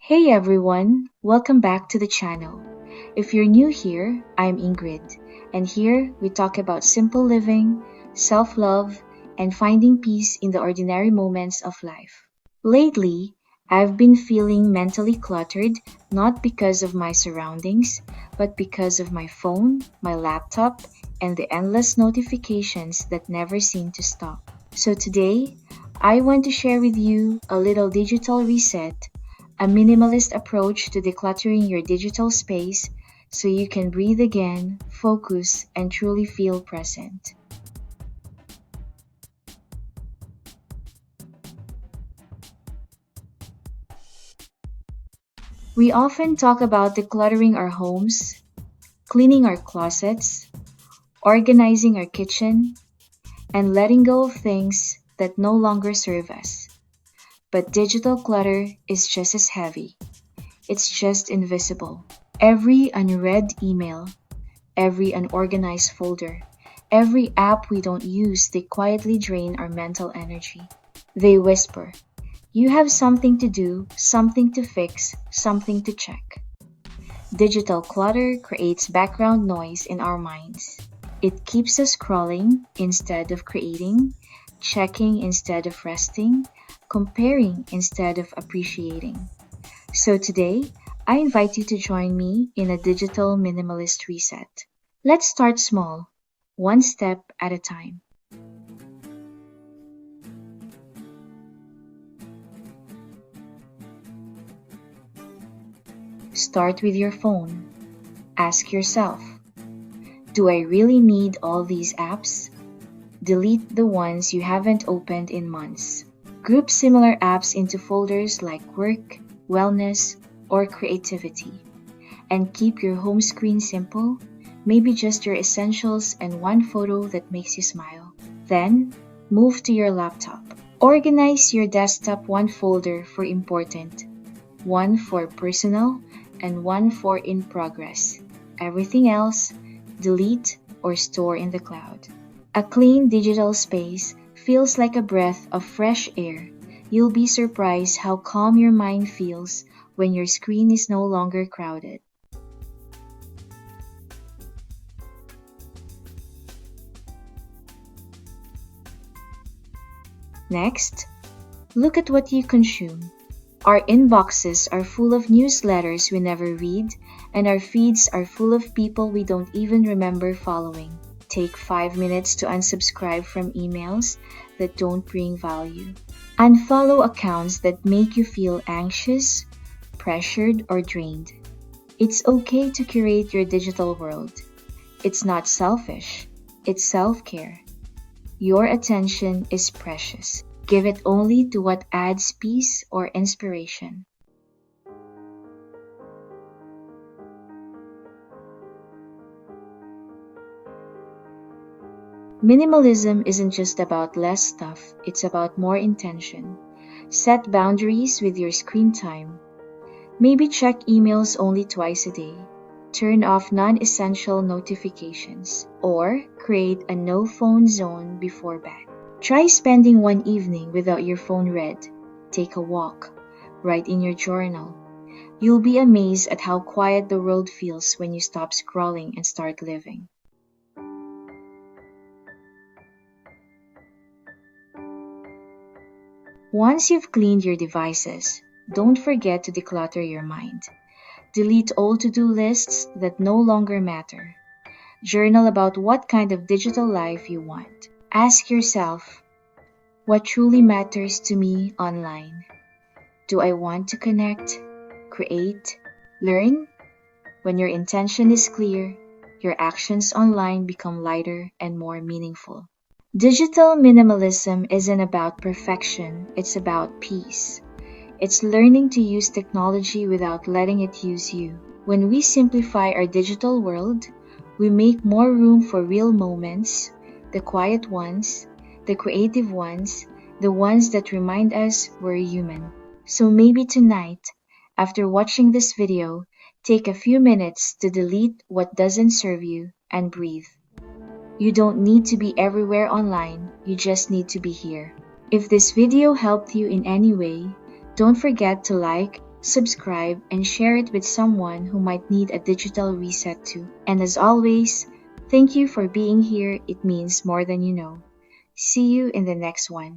Hey everyone, welcome back to the channel. If you're new here, I'm Ingrid, and here we talk about simple living, self-love, and finding peace in the ordinary moments of life. Lately, I've been feeling mentally cluttered not because of my surroundings, but because of my phone, my laptop, and the endless notifications that never seem to stop. So today, I want to share with you a little digital reset, a minimalist approach to decluttering your digital space so you can breathe again, focus, and truly feel present. We often talk about decluttering our homes, cleaning our closets, organizing our kitchen, and letting go of things that no longer serve us. But digital clutter is just as heavy. It's just invisible. Every unread email, every unorganized folder, every app we don't use, they quietly drain our mental energy. They whisper, "You have something to do, something to fix, something to check." Digital clutter creates background noise in our minds. It keeps us scrolling instead of creating, checking instead of resting, comparing instead of appreciating. So today, I invite you to join me in a digital minimalist reset. Let's start small, one step at a time. Start with your phone. Ask yourself, do I really need all these apps? Delete the ones you haven't opened in months. Group similar apps into folders like work, wellness, or creativity. And keep your home screen simple, maybe just your essentials and one photo that makes you smile. Then, move to your laptop. Organize your desktop, one folder for important, one for personal, and one for in progress. Everything else, delete or store in the cloud. A clean digital space feels like a breath of fresh air. You'll be surprised how calm your mind feels when your screen is no longer crowded. Next, look at what you consume. Our inboxes are full of newsletters we never read, and our feeds are full of people we don't even remember following. Take 5 minutes to unsubscribe from emails that don't bring value. Unfollow accounts that make you feel anxious, pressured, or drained. It's okay to curate your digital world. It's not selfish, it's self-care. Your attention is precious. Give it only to what adds peace or inspiration. Minimalism isn't just about less stuff, it's about more intention. Set boundaries with your screen time. Maybe check emails only twice a day. Turn off non-essential notifications. Or create a no-phone zone before bed. Try spending one evening without your phone read. Take a walk. Write in your journal. You'll be amazed at how quiet the world feels when you stop scrolling and start living. Once you've cleaned your devices, don't forget to declutter your mind. Delete all to-do lists that no longer matter. Journal about what kind of digital life you want. Ask yourself, what truly matters to me online? Do I want to connect, create, learn? When your intention is clear, your actions online become lighter and more meaningful. Digital minimalism isn't about perfection, it's about peace. It's learning to use technology without letting it use you. When we simplify our digital world, we make more room for real moments, the quiet ones, the creative ones, the ones that remind us we're human. So maybe tonight, after watching this video, take a few minutes to delete what doesn't serve you and breathe. You don't need to be everywhere online, you just need to be here. If this video helped you in any way, don't forget to like, subscribe, and share it with someone who might need a digital reset too. And as always, thank you for being here. It means more than you know. See you in the next one.